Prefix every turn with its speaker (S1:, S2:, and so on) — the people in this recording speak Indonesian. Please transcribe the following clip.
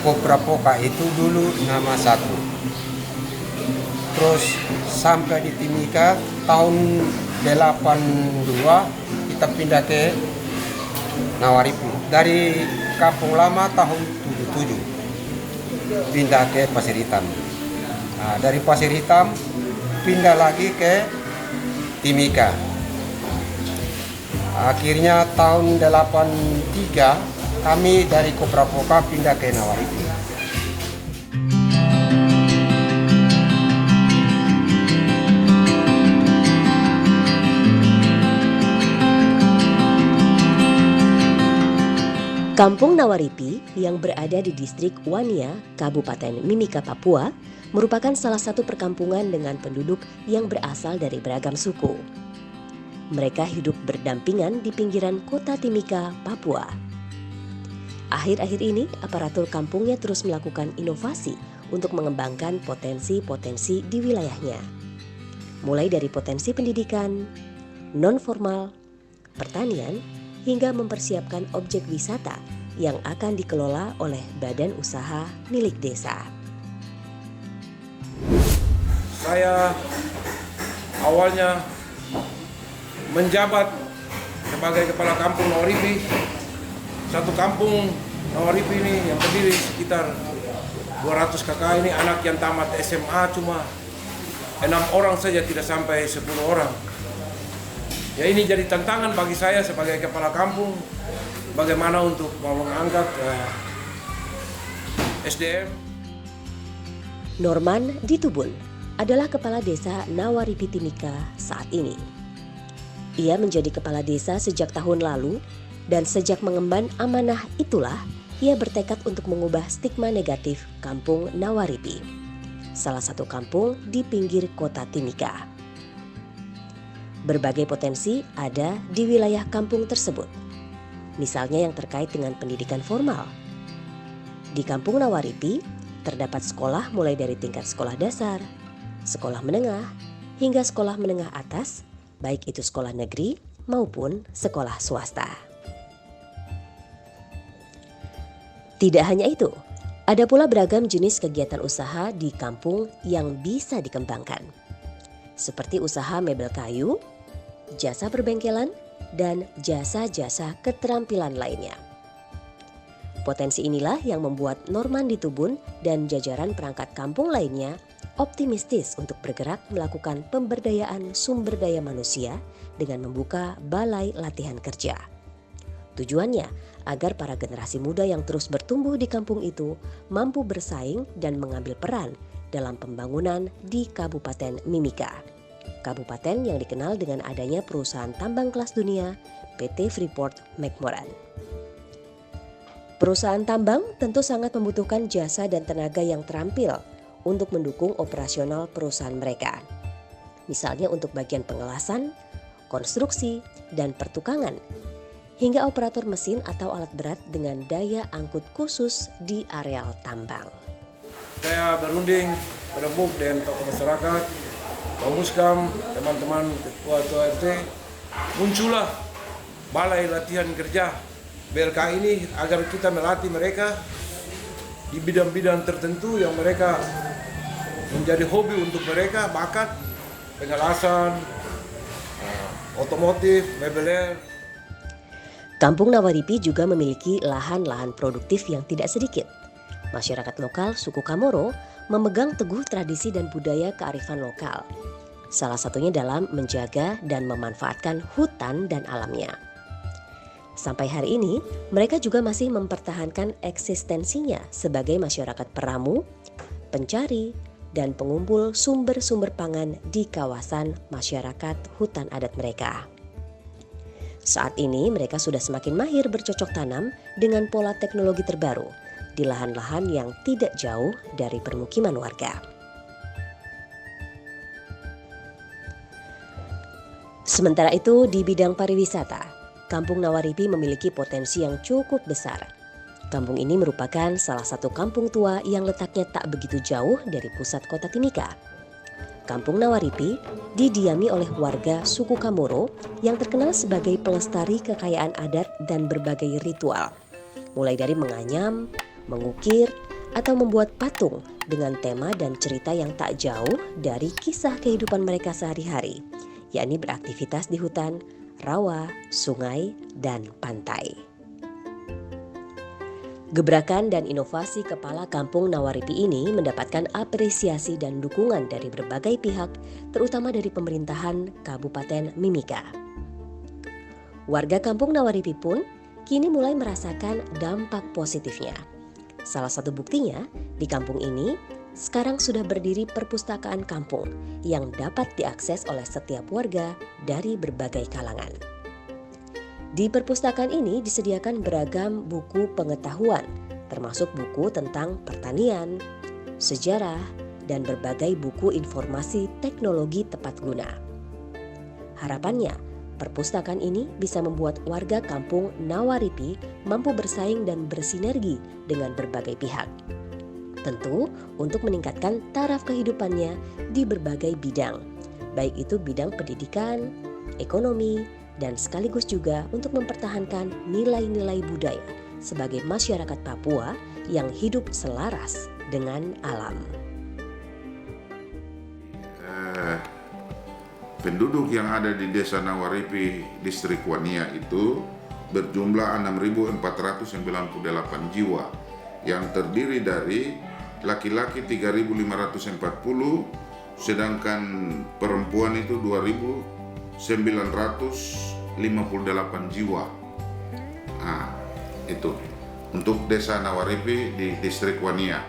S1: Kopra Poka itu dulu nama satu. Terus sampai di Timika tahun 82 kita pindah ke Nawaripi. Dari Kampung Lama tahun 77 pindah ke Pasir Hitam. Nah, dari Pasir Hitam pindah lagi ke Timika. Akhirnya tahun 83 kami dari Kopra Poka pindah ke Nawaripi.
S2: Kampung Nawaripi yang berada di distrik Wania, Kabupaten Mimika, Papua, merupakan salah satu perkampungan dengan penduduk yang berasal dari beragam suku. Mereka hidup berdampingan di pinggiran kota Timika, Papua. Akhir-akhir ini, aparatur kampungnya terus melakukan inovasi untuk mengembangkan potensi-potensi di wilayahnya. Mulai dari potensi pendidikan, non-formal, pertanian, hingga mempersiapkan objek wisata yang akan dikelola oleh badan usaha milik desa.
S3: Saya awalnya menjabat sebagai kepala kampung Nawaripi. Satu kampung Nawaripi ini yang terdiri sekitar 200 kakak ini anak yang tamat SMA cuma 6 orang saja, tidak sampai 10 orang. Ya, ini jadi tantangan bagi saya sebagai kepala kampung, bagaimana untuk mau mengangkat SDM.
S2: Norman Ditubun adalah kepala desa Nawaripi Timika saat ini. Ia menjadi kepala desa sejak tahun lalu, dan sejak mengemban amanah itulah ia bertekad untuk mengubah stigma negatif kampung Nawaripi, salah satu kampung di pinggir kota Timika. Berbagai potensi ada di wilayah kampung tersebut, misalnya yang terkait dengan pendidikan formal. Di kampung Nawaripi terdapat sekolah mulai dari tingkat sekolah dasar, sekolah menengah, hingga sekolah menengah atas, baik itu sekolah negeri maupun sekolah swasta. Tidak hanya itu, ada pula beragam jenis kegiatan usaha di kampung yang bisa dikembangkan, seperti usaha mebel kayu, jasa perbengkelan, dan jasa-jasa keterampilan lainnya. Potensi inilah yang membuat Norman Ditubun dan jajaran perangkat kampung lainnya optimistis untuk bergerak melakukan pemberdayaan sumber daya manusia dengan membuka balai latihan kerja. Tujuannya agar para generasi muda yang terus bertumbuh di kampung itu mampu bersaing dan mengambil peran dalam pembangunan di Kabupaten Mimika. Kabupaten yang dikenal dengan adanya perusahaan tambang kelas dunia PT Freeport McMoran. Perusahaan tambang tentu sangat membutuhkan jasa dan tenaga yang terampil untuk mendukung operasional perusahaan mereka. Misalnya untuk bagian pengelasan, konstruksi, dan pertukangan, hingga operator mesin atau alat berat dengan daya angkut khusus di areal tambang.
S3: Saya berunding, berembuk dengan tokoh masyarakat, Muskam, teman-teman ketua RT, muncullah balai latihan kerja BLK ini agar kita melatih mereka di bidang-bidang tertentu yang mereka menjadi hobi untuk mereka, bakat, pengelasan, otomotif, mebeler.
S2: Kampung Nawaripi juga memiliki lahan-lahan produktif yang tidak sedikit. Masyarakat lokal suku Kamoro memegang teguh tradisi dan budaya kearifan lokal. Salah satunya dalam menjaga dan memanfaatkan hutan dan alamnya. Sampai hari ini, mereka juga masih mempertahankan eksistensinya sebagai masyarakat peramu, pencari, dan pengumpul sumber-sumber pangan di kawasan masyarakat hutan adat mereka. Saat ini mereka sudah semakin mahir bercocok tanam dengan pola teknologi terbaru di lahan-lahan yang tidak jauh dari permukiman warga. Sementara itu di bidang pariwisata, Kampung Nawaripi memiliki potensi yang cukup besar. Kampung ini merupakan salah satu kampung tua yang letaknya tak begitu jauh dari pusat kota Timika. Kampung Nawaripi didiami oleh warga suku Kamoro yang terkenal sebagai pelestari kekayaan adat dan berbagai ritual. Mulai dari menganyam, mengukir, atau membuat patung dengan tema dan cerita yang tak jauh dari kisah kehidupan mereka sehari-hari, yakni beraktivitas di hutan, rawa, sungai, dan pantai. Gebrakan dan inovasi kepala Kampung Nawaripi ini mendapatkan apresiasi dan dukungan dari berbagai pihak, terutama dari pemerintahan Kabupaten Mimika. Warga Kampung Nawaripi pun kini mulai merasakan dampak positifnya. Salah satu buktinya, di kampung ini sekarang sudah berdiri perpustakaan kampung yang dapat diakses oleh setiap warga dari berbagai kalangan. Di perpustakaan ini disediakan beragam buku pengetahuan, termasuk buku tentang pertanian, sejarah, dan berbagai buku informasi teknologi tepat guna. Harapannya, perpustakaan ini bisa membuat warga Kampung Nawaripi mampu bersaing dan bersinergi dengan berbagai pihak. Tentu untuk meningkatkan taraf kehidupannya di berbagai bidang, baik itu bidang pendidikan, ekonomi, dan sekaligus juga untuk mempertahankan nilai-nilai budaya sebagai masyarakat Papua yang hidup selaras dengan alam.
S4: Penduduk yang ada di Desa Nawaripi, Distrik Wania itu berjumlah 6.498 jiwa yang terdiri dari laki-laki 3.540, sedangkan perempuan itu 2.958 jiwa. Nah, itu untuk Desa Nawaripi di Distrik Wania.